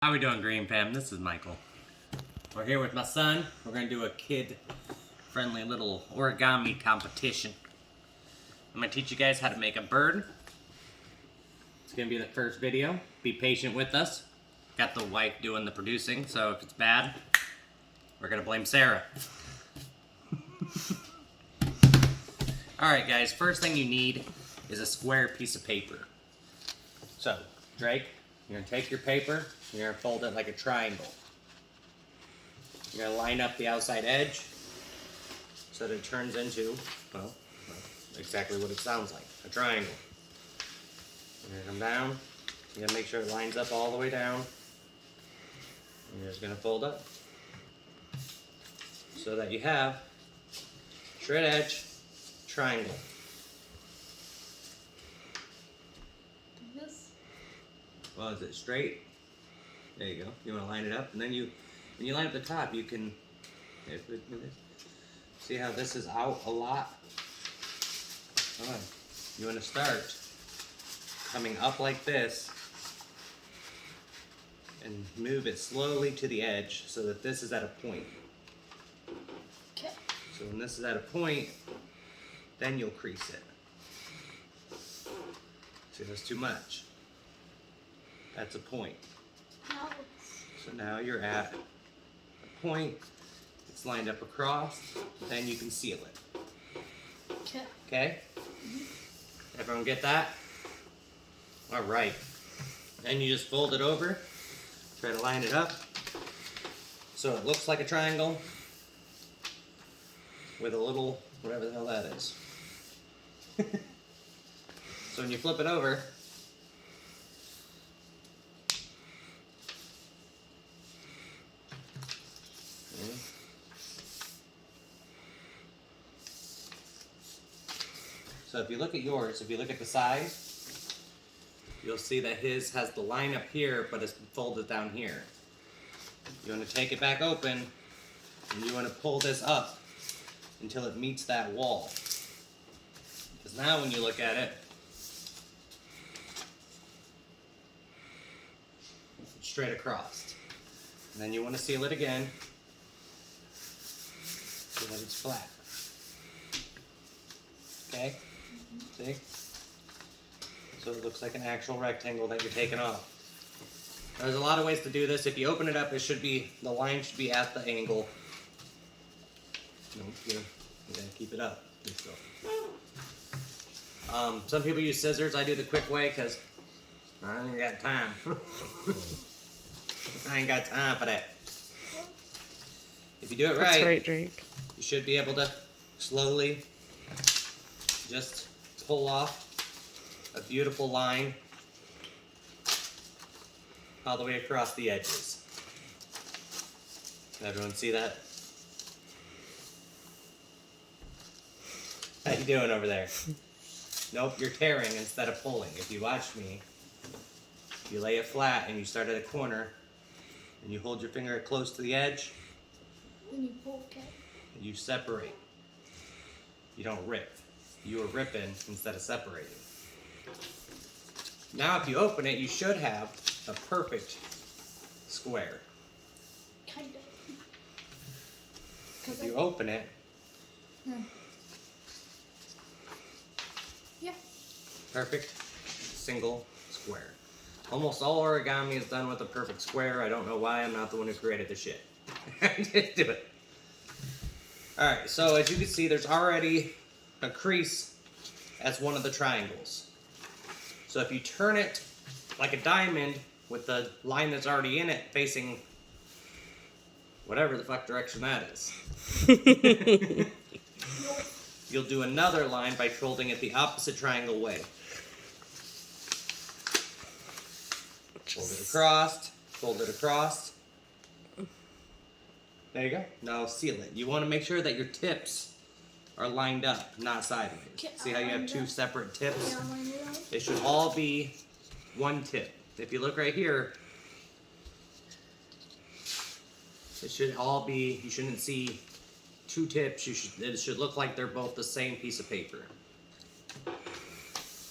How we doing, Green Fam? This is Michael. We're here with my son. We're going to do a kid-friendly little origami competition. I'm going to teach you guys how to make a bird. It's going to be the first video. Be patient with us. Got the wife doing the producing, so if it's bad, we're going to blame Sarah. Alright guys, first thing you need is a square piece of paper. So, Drake, you're going to take your paper, you're going to fold it like a triangle. You're going to line up the outside edge so that it turns into, well, exactly what it sounds like, a triangle. You're going to come down, you're going to make sure it lines up all the way down. And you're just going to fold up so that you have straight edge triangle. Well, is it straight? There you go. You want to line it up, and then when you line up the top, you can see how this is out a lot. Oh, you want to start coming up like this and move it slowly to the edge so that this is at a point. Okay. So when this is at a point, then you'll crease it. See, that's too much. That's a point. No. So now you're at a point. It's lined up across. Then you can seal it. Okay. Okay? Everyone get that? All right. Then you just fold it over. Try to line it up so it looks like a triangle with a little, whatever the hell that is. So when you flip it over, so if you look at yours, if you look at the size, you'll see that his has the line up here, but it's folded down here. You want to take it back open, and you want to pull this up until it meets that wall. Because now when you look at it, it's straight across. And then you want to seal it again so that it's flat. Okay? See? So it looks like an actual rectangle that you're taking off. Now, there's a lot of ways to do this. If you open it up, the line should be at the angle. No, you gotta keep it up. Some people use scissors. I do the quick way because I ain't got time. I ain't got time for that. If you do it right, That's right, Drake. You should be able to slowly just pull off a beautiful line all the way across the edges. Can everyone see that? How you doing over there? Nope, you're tearing instead of pulling. If you watch me, you lay it flat and you start at a corner and you hold your finger close to the edge. Then you pull, okay. And you separate. You don't rip. You are ripping instead of separating. Now if you open it, you should have a perfect square. Kind of. If you open it, yeah. perfect single square. Almost all origami is done with a perfect square. I don't know why. I'm not the one who created the shit. Just do it. Alright, so as you can see, there's already a crease as one of the triangles. So if you turn it like a diamond with the line that's already in it facing whatever the fuck direction that is, you'll do another line by folding it the opposite triangle way. Fold it across, fold it across. There you go. Now seal it. You want to make sure that your tips are lined up, not sideways. See how you have two separate tips? They should all be one tip. If you look right here, it should all be, you shouldn't see two tips. It should look like they're both the same piece of paper.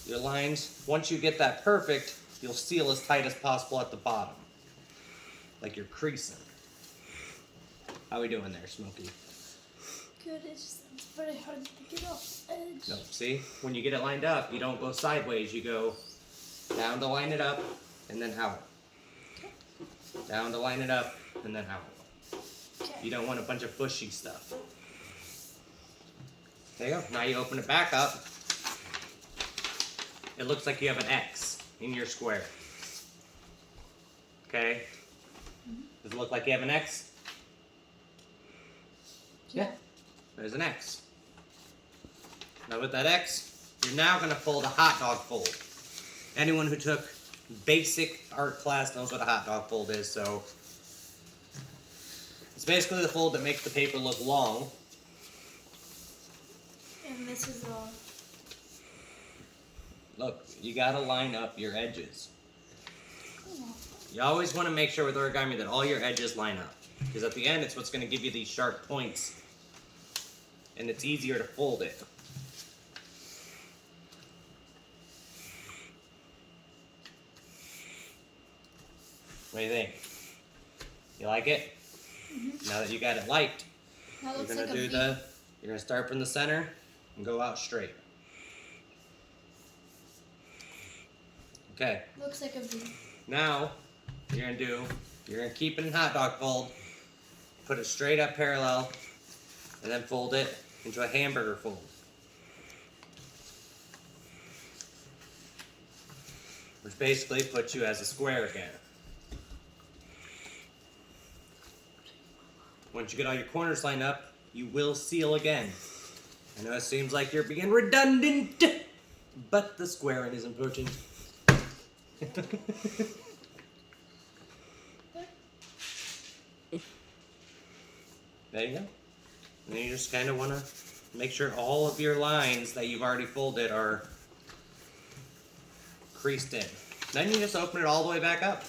Your lines, once you get that perfect, you'll seal as tight as possible at the bottom. like you're creasing. How we doing there, Smokey? Good. It's very hard to get off the edge. No, see? When you get it lined up, you don't go sideways. You go down to line it up, and then out. Okay. Down to line it up, and then out. Okay. You don't want a bunch of bushy stuff. There you go. Now you open it back up. It looks like you have an X in your square. Okay? Does it look like you have an X? Yeah. There's an X. Now with that X, you're now going to fold a hot dog fold. Anyone who took basic art class knows what a hot dog fold is, so it's basically the fold that makes the paper look long. And this is all. Look, you gotta line up your edges. Oh. You always want to make sure with origami that all your edges line up, because at the end it's what's going to give you these sharp points, and it's easier to fold it. What do you think? You like it? Mm-hmm. Now that you got it liked, That you're looks gonna like do a V. you're gonna start from the center and go out straight. Okay. Looks like a V. Now you're gonna keep it in hot dog fold, put it straight up parallel, and then fold it into a hamburger fold. Which basically puts you as a square again. Once you get all your corners lined up, you will seal again. I know it seems like you're being redundant, but the squaring is important. There you go. And then you just kind of want to make sure all of your lines that you've already folded are creased in. Then you just open it all the way back up.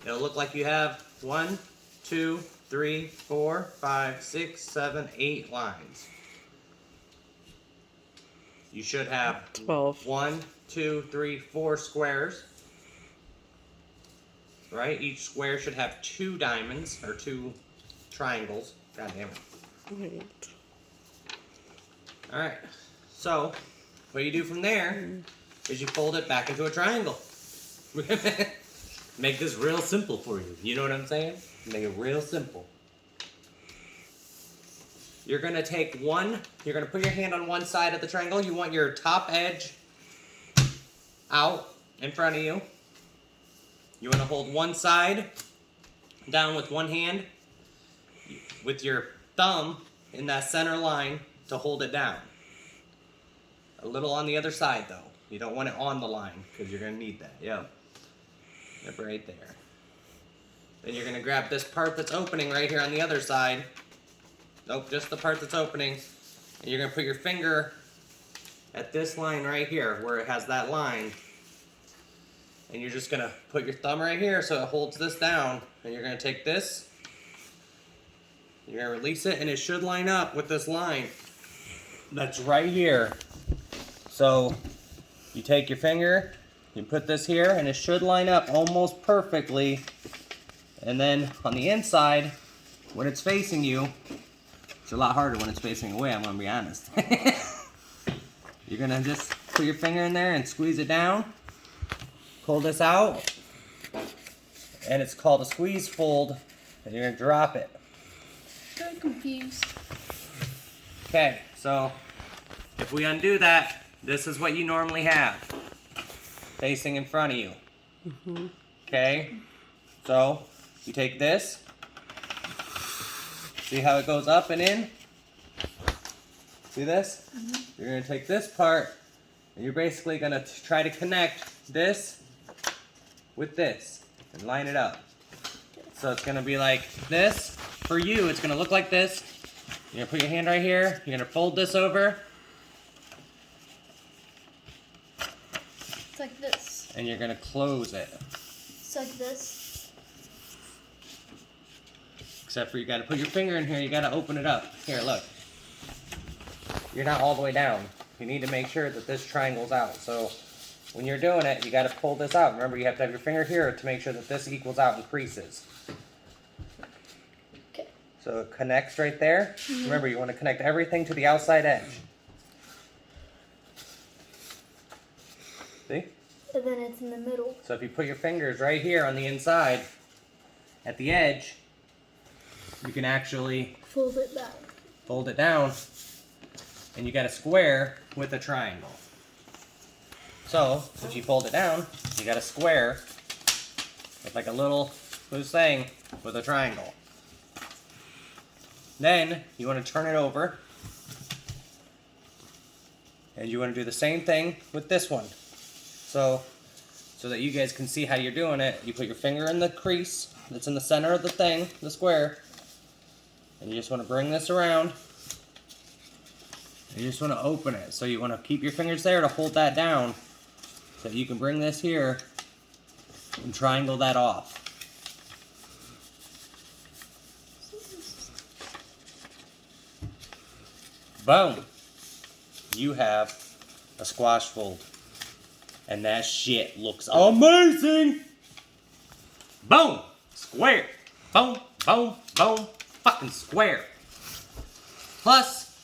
It'll look like you have 1, 2, 3, 4, 5, 6, 7, 8 lines. You should have 12. 1, 2, 3, 4 squares. Right? Each square should have 2 diamonds or 2 triangles. God damn it. Right. Alright. So, what you do from there is you fold it back into a triangle. Make this real simple for you. You know what I'm saying? Make it real simple. You're going to take you're going to put your hand on one side of the triangle. You want your top edge out in front of you. You want to hold one side down with one hand, with your thumb in that center line to hold it down. A little on the other side though. You don't want it on the line because you're going to need that. Yep. Yep, right there. Then you're going to grab this part that's opening right here on the other side. Nope, just the part that's opening. And you're going to put your finger at this line right here where it has that line. And you're just going to put your thumb right here so it holds this down. And you're going to take this. You're going to release it and it should line up with this line that's right here. So you take your finger, you put this here, and it should line up almost perfectly. And then on the inside, when it's facing you, it's a lot harder when it's facing away, I'm going to be honest. You're going to just put your finger in there and squeeze it down. Pull this out. And it's called a squeeze fold. And you're going to drop it. I'm confused. Okay, so if we undo that, this is what you normally have facing in front of you. Okay, so you take this, see how it goes up and in? See this? You're going to take this part and you're basically going to try to connect this with this and line it up. So it's going to be like this. For you, it's going to look like this. You're going to put your hand right here. You're going to fold this over. It's like this. And you're going to close it. It's like this. Except for you got to put your finger in here. You got to open it up. Here, look. You're not all the way down. You need to make sure that this triangle's out. So when you're doing it, you got to pull this out. Remember, you have to have your finger here to make sure that this equals out and creases. So it connects right there. Remember, you want to connect everything to the outside edge. See? And then it's in the middle. So if you put your fingers right here on the inside, at the edge, you can actually Fold it back. fold it down, and you got a square with a triangle. So, if you fold it down, you got a square with like a little loose thing with a triangle. Then, you want to turn it over, and you want to do the same thing with this one. So that you guys can see how you're doing it, you put your finger in the crease that's in the center of the thing, the square, and you just want to bring this around. You just want to open it. So you want to keep your fingers there to hold that down so that you can bring this here and triangle that off. Boom! You have a squash fold. And that shit looks amazing! Boom! Square! Boom, boom, boom. Fucking square. Plus,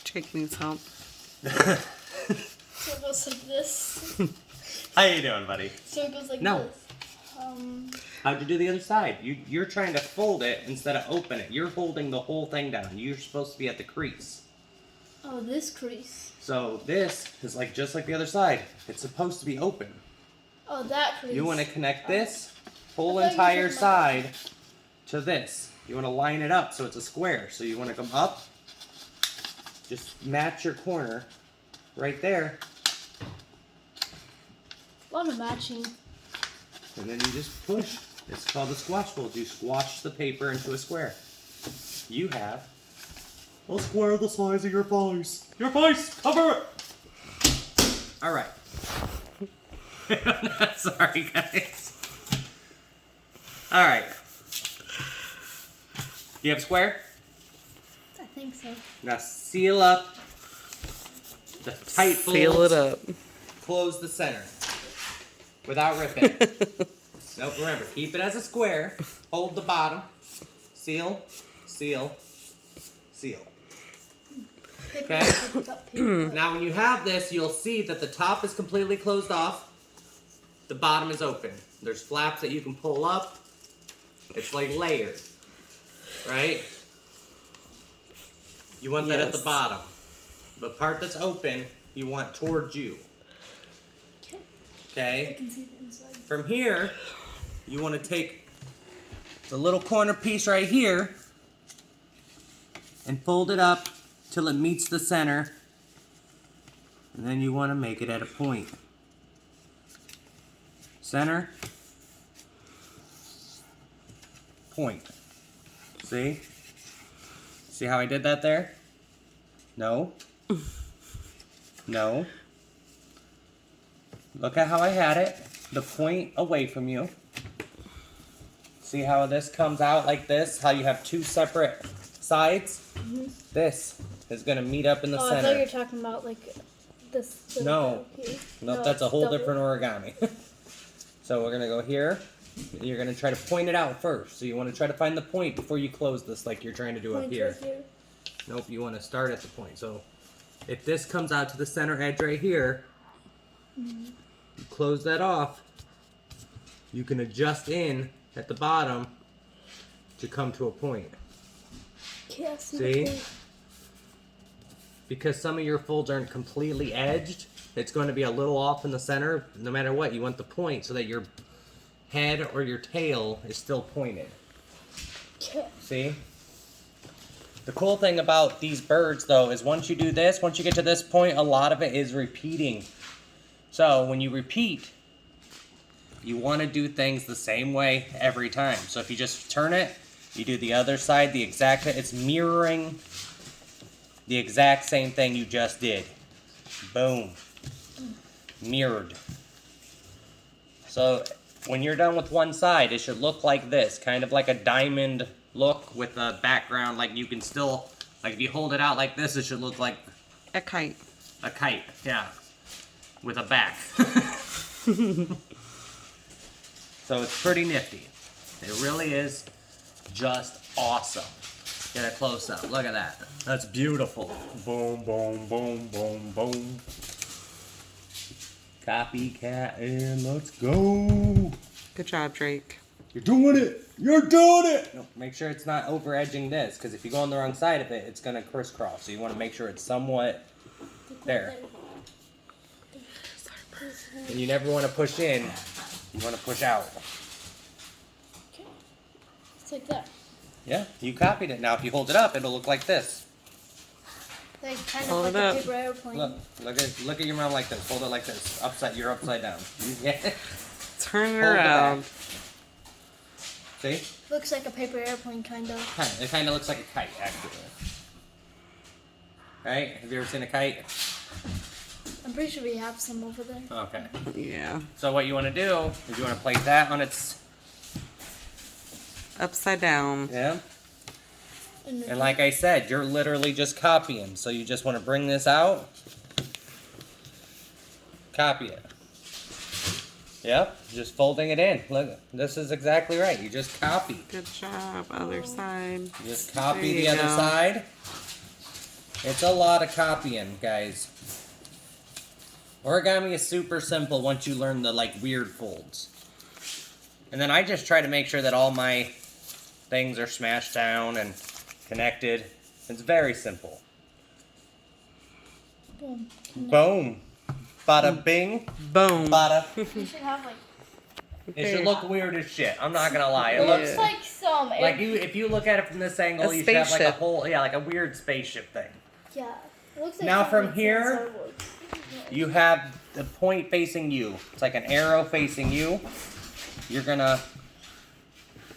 Jake needs help. So it goes like this. how you doing, buddy? So it goes like No. this. How'd you do the other side? You're trying to fold it instead of open it. You're holding the whole thing down. You're supposed to be at the crease. Oh, this crease. So this is like just like the other side. It's supposed to be open. Oh, that crease. You want to connect this whole I thought you were entire talking about- side to this. You want to line it up so it's a square. So you want to come up, just match your corner right there, A lot of matching. and then you just push. It's called a squash fold. You squash the paper into a square. You have a square the size of your face. Your face, cover it. All right. Sorry, guys. All right. You have a square? I think so. Now seal up the tight folds. Seal it up. Close the center without ripping. Nope, remember, keep it as a square. Hold the bottom. Seal, seal, seal. Okay? Now when you have this, you'll see that the top is completely closed off. The bottom is open. There's flaps that you can pull up. It's like layered. Right? You want that at the Yes. bottom. The part that's open, you want towards you. Okay. I Okay? can see the inside. From here, you want to take the little corner piece right here and fold it up till it meets the center. And then you want to make it at a point. Center. Point. See? See how I did that there? No. No. Look at how I had it. The point away from you. See how this comes out like this? How you have two separate sides? This is going to meet up in the Oh, I thought you center. were talking about like this. No. Here. Nope, that's a it's whole double. different origami. So we're going to go here. You're going to try to point it out first. So you want to try to find the point before you close this like you're trying to do up Point here. right here. Nope, you want to start at the point. So if this comes out to the center edge right here, you close that off, you can adjust in at the bottom to come to a point. Okay, I see. See? the point. Because some of your folds aren't completely edged, it's going to be a little off in the center. No matter what, you want the point so that your head or your tail is still pointed. Okay. See? The cool thing about these birds, though, is once you do this, once you get to this point, a lot of it is repeating. So when you repeat, you want to do things the same way every time. So if you just turn it, you do the other side, the exact, it's mirroring the exact same thing you just did. Boom. Mirrored. So when you're done with one side, it should look like this, kind of like a diamond look with a background. Like you can still, like if you hold it out like this, it should look like A kite. a kite, yeah, with a back. So it's pretty nifty. It really is just awesome. Get a close up. Look at that. That's beautiful. Boom, boom, boom, boom, boom. Copycat and let's go. Good job, Drake. You're doing it. You're doing it. No, make sure it's not over edging this, because if you go on the wrong side of it, it's gonna crisscross. So you want to make sure it's somewhat there. And you never want to push in. You want to push out. Okay. It's like that. Yeah, you copied it. Now if you hold it up, it'll look like this. Like kind Hold of it like up. a paper airplane. Look at your mom like this. Hold it like this. You're upside down. Yeah. Turn it Hold it around. back. See? Looks like a paper airplane, kind of. It kind of looks like a kite, actually. Right? Have you ever seen a kite? I'm pretty sure we have some over there. Okay. Yeah. So what you want to do is you want to place that on its... Upside down. Yeah? And like I said, you're literally just copying. So you just want to bring this out. Copy it. Yep, just folding it in. Look, this is exactly right. You just copy. Good job. Other side. You just copy There the you other go. side. It's a lot of copying, guys. Origami is super simple once you learn the weird folds. And then I just try to make sure that all my things are smashed down and connected. It's very simple. Boom. Boom. Bada bing. Boom. Bada. You should have like. It should look weird as shit. I'm not gonna lie. It It looks looks like some. like if you look at it from this angle, A you should have like a spaceship. whole like a weird spaceship thing. Yeah. It looks like Now something from here, you have the point facing you. It's like an arrow facing you. You're gonna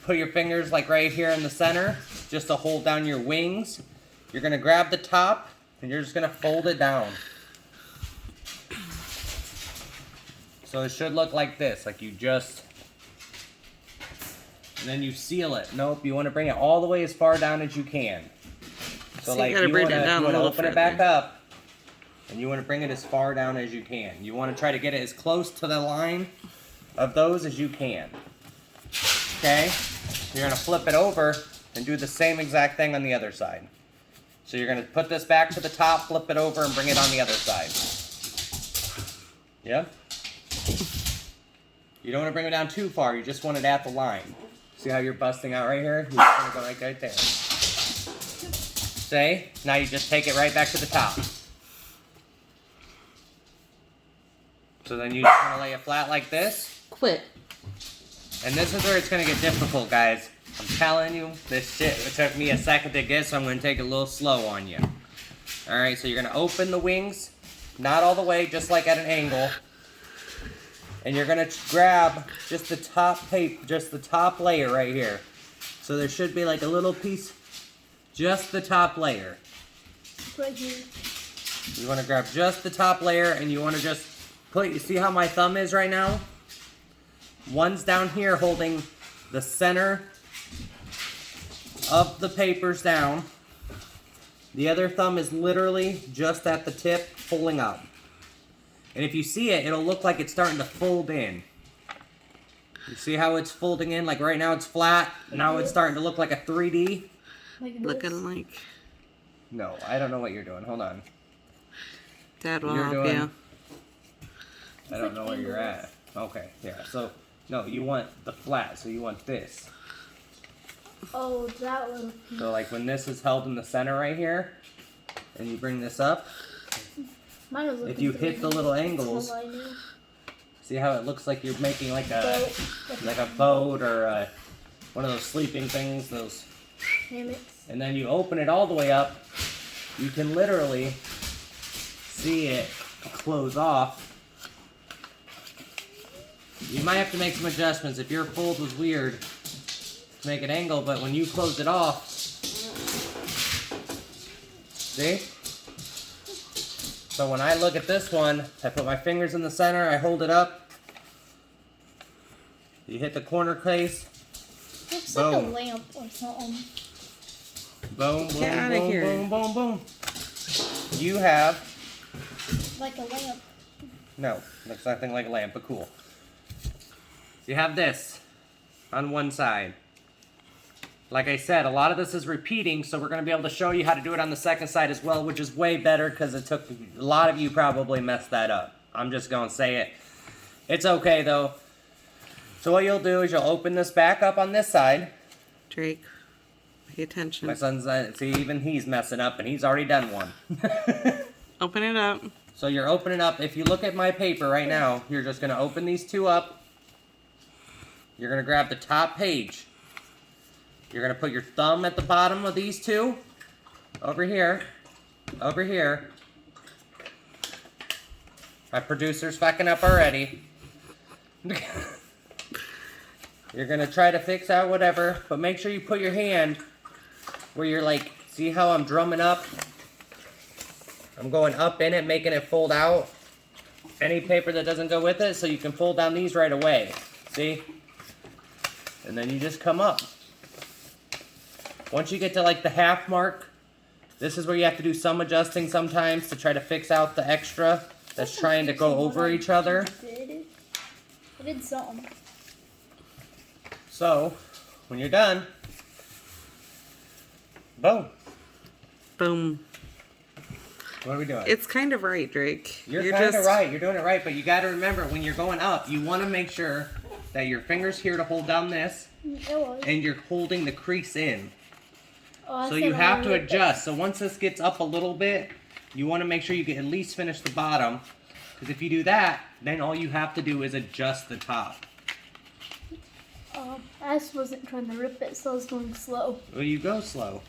put your fingers like right here in the center, just to hold down your wings. You're gonna grab the top, and you're just gonna fold it down. So it should look like this, like you just, and then you seal it. Nope, you want to bring it all the way as far down as you can. So So you like gotta you bring want it to down a little open it back further. up, and you want to bring it as far down as you can. You want to try to get it as close to the line of those as you can. Okay? You're going to flip it over and do the same exact thing on the other side. So you're going to put this back to the top, flip it over, and bring it on the other side. Yeah? You don't want to bring it down too far. You just want it at the line. See how you're busting out right here? You're just going to go right there. See? Now you just take it right back to the top. So then you just want to lay it flat like this. Quit. And this is where it's going to get difficult, guys. I'm telling you, this shit, it took me a second to get, so I'm going to take it a little slow on you. Alright, so you're going to open the wings, not all the way, just like at an angle. And you're going to grab just the top tape, just the top layer right here. So there should be like a little piece, just the top layer. Right here. You want to grab just the top layer, and you want to just put, you see how my thumb is right now? One's down here holding the center of the papers down. The other thumb is literally just at the tip, pulling up. And if you see it, it'll look like it's starting to fold in. You see how it's folding in? Like right now it's flat. Now it's starting to look like a 3D. Like this. Looking like No, I don't know what you're doing. Hold on. Dad will You're help doing- you. I don't know where you're at. Okay, yeah. So, no, you want the flat. So you want this. Oh, that little piece. So like when this is held in the center right here, and you bring this up, Mine was if you hit the little angles, That's all I knew. see how it looks like you're making like a Boat. boat or one of those sleeping things, those. Hammocks. And then you open it all the way up, you can literally see it close off. You might have to make some adjustments if your fold was weird to make an angle, but when you close it off, see? So when I look at this one, I put my fingers in the center, I hold it up, you hit the corner case, Looks Boom. like a lamp or something. boom, boom, Get outta boom, here. boom, boom, boom. You have, Like a lamp. no, looks nothing like a lamp, but cool. You have this on one side. like I said, a lot of this is repeating, so we're going to be able to show you how to do it on the second side as well, which is way better because it took a lot of you probably messed that up. I'm just going to say it. It's okay though. So what you'll do is you'll open this back up on this side. Drake, pay attention. My son's, see, even he's messing up and he's already done one. Open it up. So you're opening up, if you look at my paper right now, you're just going to open these two up. You're going to grab the top page. You're going to put your thumb at the bottom of these two. Over here. Over here. My producer's fucking up already. You're going to try to fix out whatever, but make sure you put your hand where you're like, see how I'm drumming up? I'm going up in it, making it fold out. Any paper that doesn't go with it, so you can fold down these right away. See? And then you just come up. Once you get to like the half mark, this is where you have to do some adjusting sometimes to try to fix out the extra that's trying to go over each other. I did something. So, when you're done, boom. Boom. What are we doing? It's kind of right, Drake. You're kind of right. You're doing it right, but you got to remember when you're going up, you want to make sure that your finger's here to hold down this, It was. and you're holding the crease in. Oh, So you have to adjust. So once this gets up a little bit, you want to make sure you can at least finish the bottom. Because if you do that, then all you have to do is adjust the top. I just wasn't trying to rip it, so I was going slow. Well, you go slow.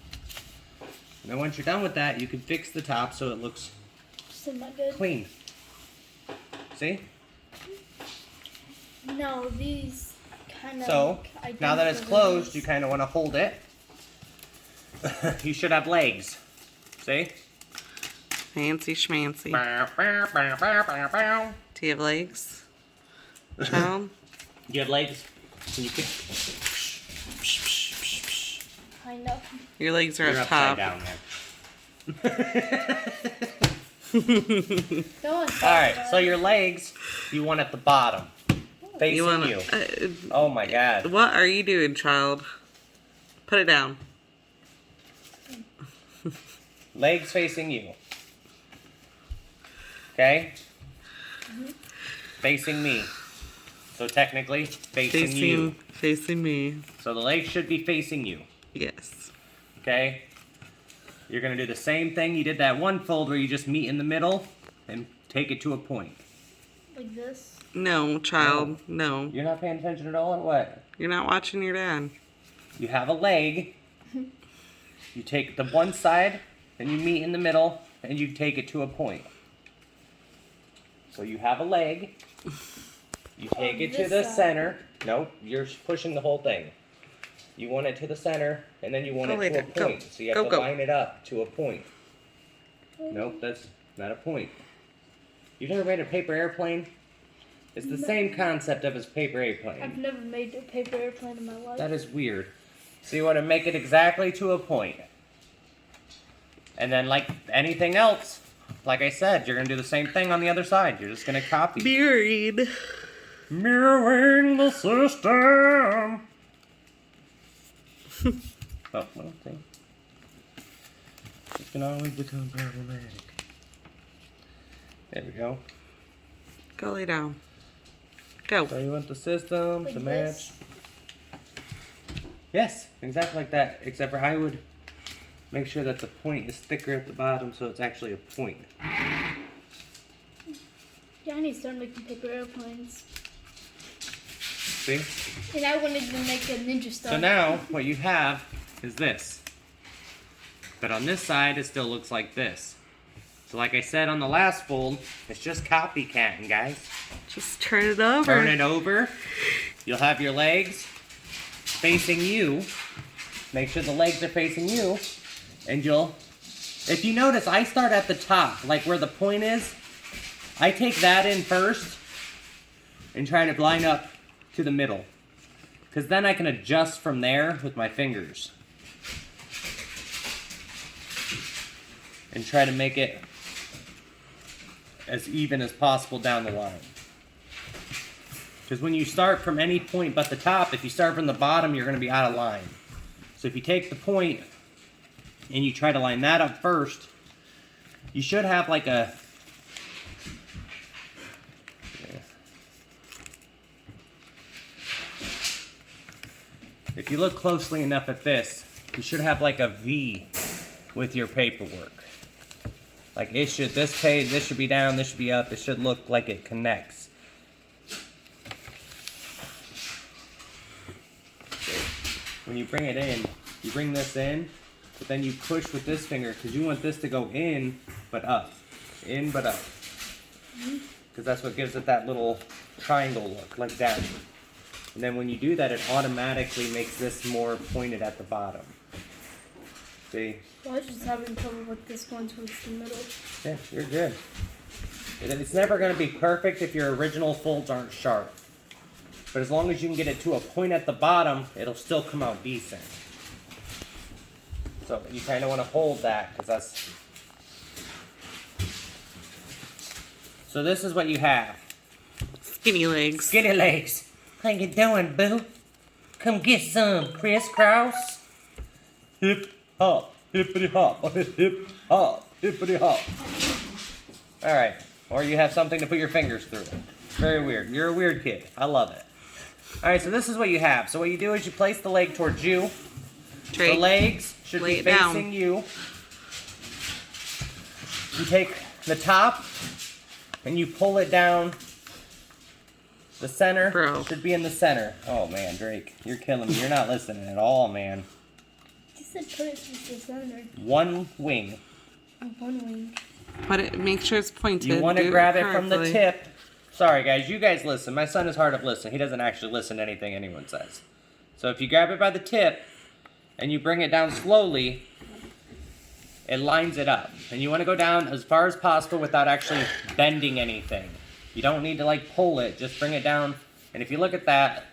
And then once you're done with that, you can fix the top so it looks Still not good. clean. See? No, these kind of. So, now that it's closed, you kind of want to hold it. You should have legs. See? Fancy schmancy. Bow, bow, bow, bow, bow, bow. Do you have legs? Child? You have legs? Can you kick? Kind of. Your legs are You're up upside top. down there. Go on. Alright, so your legs, you want at the bottom. Facing you. wanna, Oh my god. what are you doing, child? Put it down. Legs facing you. Okay? Facing me. So technically, facing you. Facing me. So the legs should be facing you. Yes. Okay? You're going to do the same thing you did that one fold where you just meet in the middle and take it to a point. Like this. No, child. No. You're not paying attention at all or what? You're not watching your dad. You have a leg. You take the one side, then you meet in the middle, and you take it to a point. So you have a leg. You take it to this the side. center. Nope, you're pushing the whole thing. You want it to the center, and then you want Go it to a later. Go. point. So you have to Go. line it up to a point. Nope, that's not a point. You've never made a paper airplane? It's the same concept of a paper I've airplane. never made a paper airplane in my life. That is weird. So you want to make it exactly to a point. And then like anything else, like I said, you're going to do the same thing on the other side. You're just going to copy. Buried. Mirroring the system. Oh, well, see. It can always become problematic. There we go. Go lay down. Go. So you want the system Like to this? match. Yes, exactly like that. Except for I would make sure that the point is thicker at the bottom so it's actually a point. Yeah, I need to start making paper airplanes. See? And I wanted to make a ninja star. So now what you have is this. But on this side it still looks like this. So like I said on the last fold, it's just copycatting, guys. Just turn it over. Turn it over. You'll have your legs facing you. Make sure the legs are facing you. And you'll... If you notice, I start at the top, like where the point is. I take that in first and try to line up to the middle. Because then I can adjust from there with my fingers. And try to make it as even as possible down the line. Because when you start from any point but the top, if you start from the bottom, you're going to be out of line. So if you take the point and you try to line that up first, you should have like a... If you look closely enough at this, you should have like a V with your paperwork. Like it should, this page, this should be down, this should be up. It should look like it connects. When you bring it in, you bring this in, but then you push with this finger because you want this to go in, but up. In, but up. Because that's what gives it that little triangle look, like that. And then when you do that, it automatically makes this more pointed at the bottom. See? Well, I was just having trouble with this one towards the middle. Yeah, you're good. It's never going to be perfect if your original folds aren't sharp. But as long as you can get it to a point at the bottom, it'll still come out decent. So you kind of want to hold that because that's... So this is what you have. Skinny legs. Skinny legs. How you doing, boo? Come get some, crisscross. Hip hop, hippity hop, hip hop, hippity hop. All right, or you have something to put your fingers through. Very weird. You're a weird kid. I love it. All right, so this is what you have. So what you do is you place the leg towards you. Drake, the legs should lay be it down. facing you. You take the top and you pull it down. The center should be in the center. Oh man, Drake, you're killing me. You're not listening at all, man. You said put it to the center. One wing. Oh, one wing. Put it. Make sure it's pointed. You want to Do grab it from the correctly. tip. Sorry, guys. You guys listen. My son is hard of listen. He doesn't actually listen to anything anyone says. So if you grab it by the tip and you bring it down slowly, it lines it up. And you want to go down as far as possible without actually bending anything. You don't need to like pull it. Just bring it down. And if you look at that,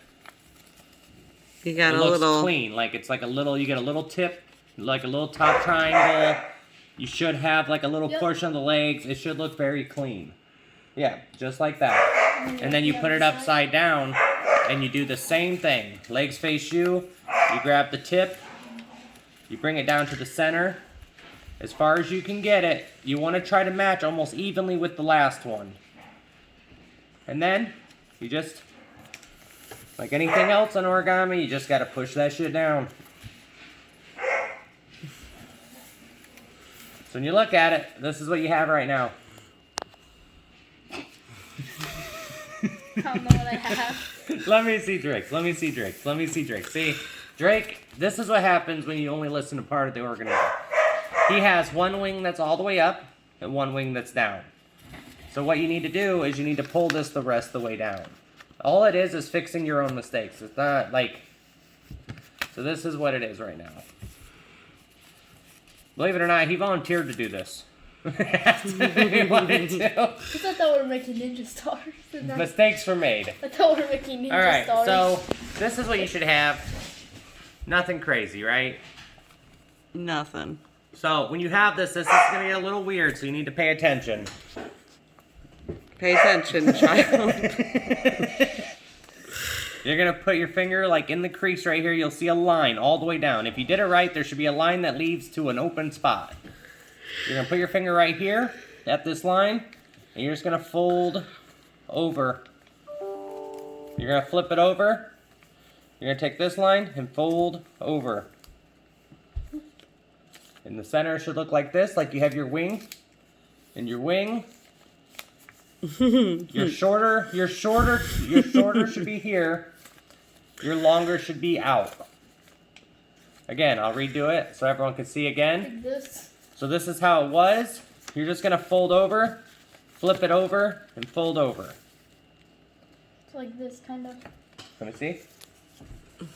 You got it a looks little clean. Like it's like a little, you get a little tip, like a little top triangle. You should have like a little portion of the legs. It should look very clean. Yeah, just like that. And then you put it upside down and you do the same thing. Legs face you. You grab the tip. You bring it down to the center. As far as you can get it. You want to try to match almost evenly with the last one. And then you just, like anything else on origami, you just got to push that shit down. So when you look at it, this is what you have right now. I don't know what I have. Let me see Drake. Let me see Drake. Let me see Drake. See, Drake, this is what happens when you only listen to part of the organism. He has one wing that's all the way up and one wing that's down. So what you need to do is you need to pull this the rest of the way down. All it is fixing your own mistakes. It's not like... So this is what it is right now. Believe it or not, he volunteered to do this. He wanted to. I thought that we were making ninja stars. Mistakes were made. I thought we were making ninja Alright, stars. so this is what you should have. Nothing crazy, right? nothing. So when you have this is going to get a little weird, so you need to pay attention. Pay attention, child. You're going to put your finger like in the crease right here. You'll see a line all the way down. If you did it right, there should be a line that leads to an open spot. You're going to put your finger right here at this line, and you're just going to fold over. You're going to flip it over. You're going to take this line and fold over. And the center should look like this, like you have your wing. And your wing. Your shorter should be here. Your longer should be out. Again, I'll redo it so everyone can see again. Like this. So this is how it was. You're just gonna fold over, flip it over, and fold over. It's like this, kind of. Let me see.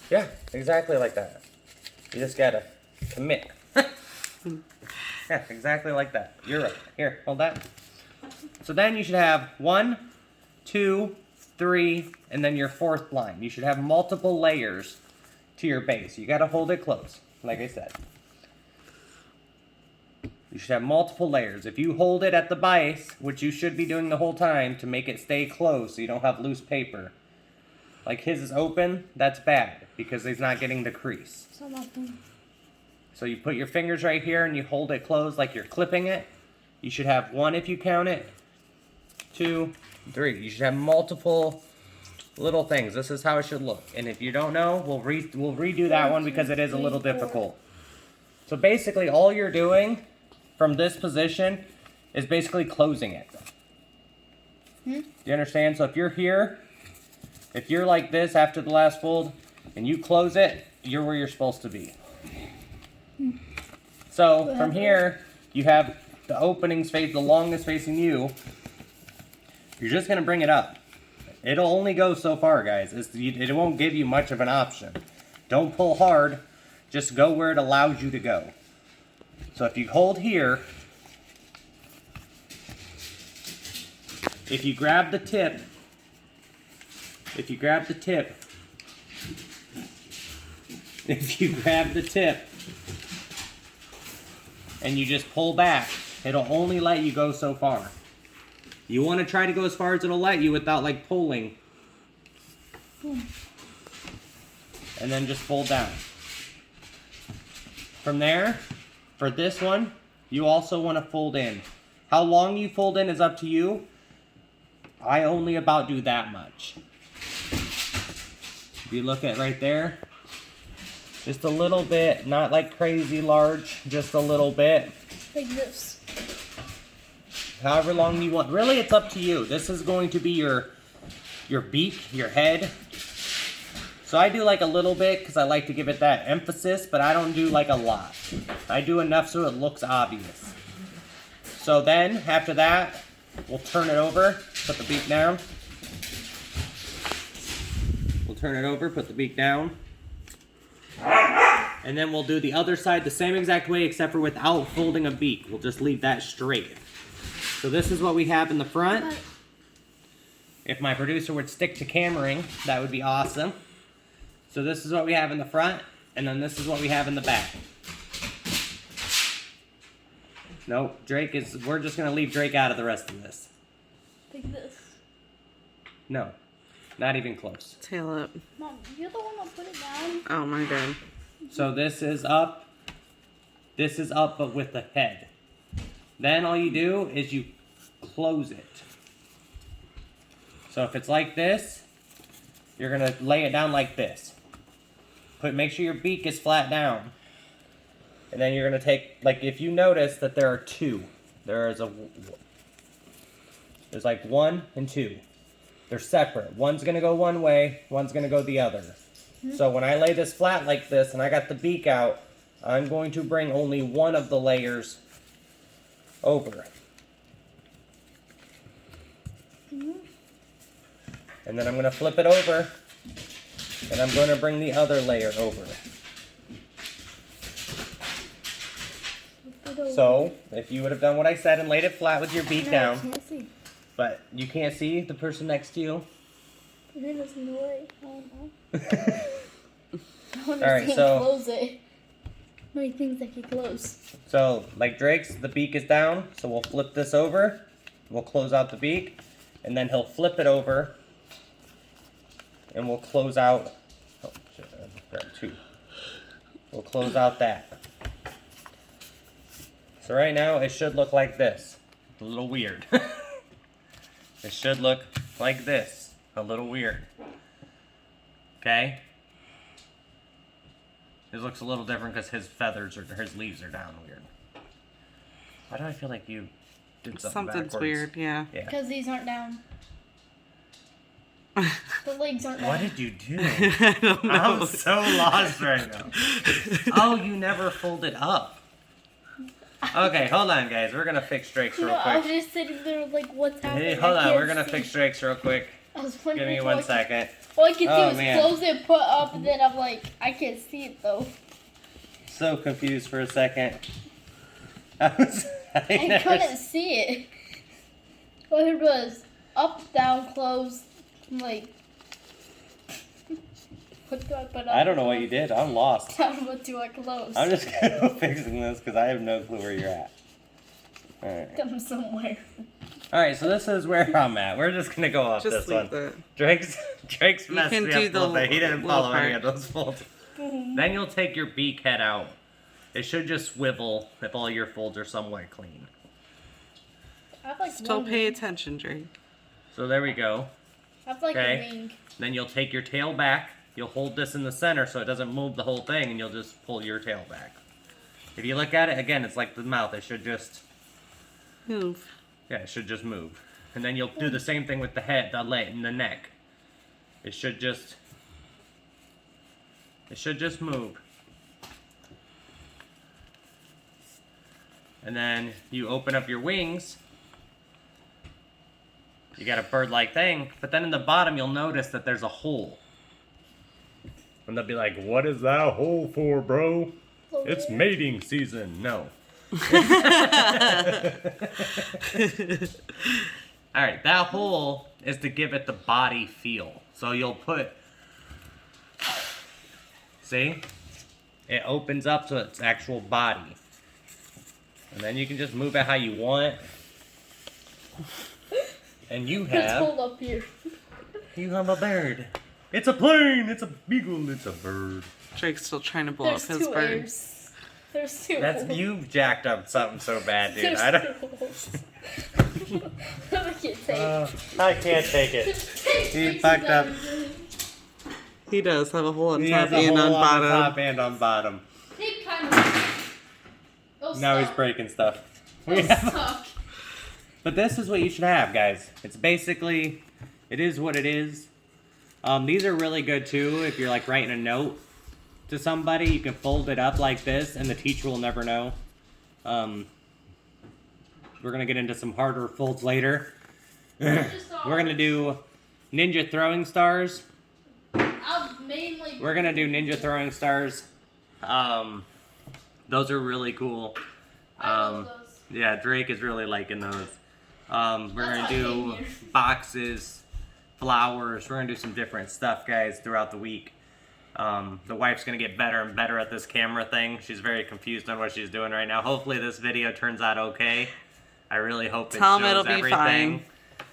Yeah, exactly like that. You just gotta commit. Yeah, exactly like that. You're right. Here, hold that. So then you should have 1, 2, 3, and then your fourth line. You should have multiple layers to your base. You gotta hold it close, like I said. You should have multiple layers. If you hold it at the base, which you should be doing the whole time to make it stay closed so you don't have loose paper, like his is open, that's bad because he's not getting the crease. So nothing. So you put your fingers right here and you hold it closed like you're clipping it. You should have 1 if you count it, 2, 3. You should have multiple little things. This is how it should look. And if you don't know, we'll redo that one because it is a little difficult. So basically all you're doing from this position is basically closing it. Do you understand? So if you're here, if you're like this after the last fold and you close it, you're where you're supposed to be. So from here, you have the openings face, the longest facing you. You're just going to bring it up. It'll only go so far, guys. It won't give you much of an option. Don't pull hard. Just go where it allows you to go. So if you hold here, if you grab the tip, if you grab the tip, and you just pull back, it'll only let you go so far. You want to try to go as far as it'll let you without like pulling. And then just fold down. From there, for this one, you also want to fold in. How long you fold in is up to you. I only about do that much. If you look at right there, just a little bit, not like crazy large, just a little bit. Like this. However long you want. Really, it's up to you. This is going to be your beak, your head. So I do like a little bit because I like to give it that emphasis, but I don't do like a lot. I do enough so it looks obvious. So then, after that, we'll turn it over, put the beak down. We'll turn it over, put the beak down. And then we'll do the other side the same exact way except for without folding a beak. We'll just leave that straight. So this is what we have in the front. If my producer would stick to cameraing, that would be awesome. So this is what we have in the front, and then this is what we have in the back. Nope, we're just gonna leave Drake out of the rest of this. Like this. No, not even close. Tail up. Mom, you're the one that put it down. Oh my god. So this is up, but with the head. Then all you do is you close it. So if it's like this, you're gonna lay it down like this. Make sure your beak is flat down. And then you're gonna take, like if you notice that there are two, there's like 1 and 2. They're separate. One's gonna go one way, one's gonna go the other. So when I lay this flat like this and I got the beak out, I'm going to bring only one of the layers over. And then I'm going to flip it over, and I'm going to bring the other layer over. So, if you would have done what I said and laid it flat with your beak down, I can't see. but you can't see the person next to you. There is no way. I don't know. Alright, so Close it. Many things I can close. So, like Drake's, the beak is down, so we'll flip this over. We'll close out the beak, and then he'll flip it over, and we'll close out. Oh shit! I grabbed 2. We'll close out that. So right now it should look like this. A little weird. It should look like this. A little weird. Okay. His looks a little different because his his leaves are down weird. Why do I feel like you did something Something's backwards? weird, yeah. Yeah. Because these aren't down. The legs aren't down. What did you do? I don't know. I'm so lost right now. Oh, you never folded up. Okay, hold on, guys. We're gonna fix Drake's real No, I was quick. just sitting there like, what's happening? Hey, hold I on. can't We're gonna see. fix Drake's real quick. I was Give wondering me if 1 second. All I can Oh, do is man. close it, put up, and then I'm like, I can't see it though. So confused for a second. I I couldn't see it. All I heard was up, down, close. I'm like, what do I put up? I don't know what you did. I'm lost. Down, what do I close? I'm just kind of fixing this because I have no clue where you're at. Alright. Come somewhere. Alright, so this is where I'm at. We're just gonna go off Just this one. leave that. Drake's You messed can me do up the a little bit. He didn't little follow any of part. those folds. Then you'll take your beak head out. It should just swivel if all your folds are somewhat clean. I have like Still one pay wing. attention, Drake. So there we go. I have like Okay. a wing. Then you'll take your tail back. You'll hold this in the center so it doesn't move the whole thing, and you'll just pull your tail back. If you look at it, again, it's like the mouth. It should just, Move. yeah, it should just move. And then you'll do the same thing with the head, the leg, and the neck. It should just move. And then you open up your wings. You got a bird-like thing, but then in the bottom you'll notice that there's a hole. And they'll be like, what is that hole for, bro? It's mating season. No. Alright, that hole is to give it the body feel. So you'll put... See? It opens up to its actual body. And then you can just move it how you want. And you It's have... hold up here. You have a bird. It's a plane. It's a beagle. It's a bird. Drake's still trying to blow There's up his two bird. airs. There's two. That's holes. you jacked up something so bad, dude. There's I don't. two holes. I can't take. I can't take it. He fucked up. He does have a hole on He top has a and hole on on bottom. the top and on bottom. Tape kind of. Oh, Now he's stuck. breaking stuff. Oh, stuck. But this is what you should have, guys. It's basically, it is what it is. These are really good too if you're like writing a note to somebody. You can fold it up like this and the teacher will never know. We're going to get into some harder folds later. We're going to do ninja throwing stars. I'll mainly. We're going to do ninja throwing stars. Those are really cool. I love those. Yeah, Drake is really liking those. We're That's going how I to came do here. boxes, flowers. We're going to do some different stuff, guys, throughout the week. The wife's going to get better and better at this camera thing. She's very confused on what she's doing right now. Hopefully this video turns out okay. I really hope it Tell him shows it'll be everything. fine.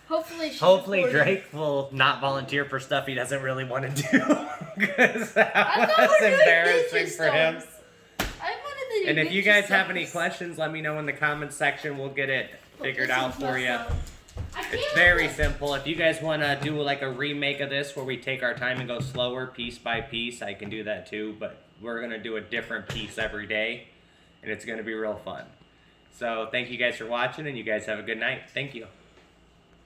Hopefully Drake will not volunteer for stuff he doesn't really want to do. Because that I thought was we were doing embarrassing ninja for him. stars. I wanted to do And if you ninja guys have any stars. questions, let me know in the comments section. We'll get it figured This out is for messed you. up. I can't It's very open- simple. If you guys want to do like a remake of this where we take our time and go slower piece by piece, I can do that too. But we're going to do a different piece every day. And it's going to be real fun. So thank you guys for watching and you guys have a good night. Thank you.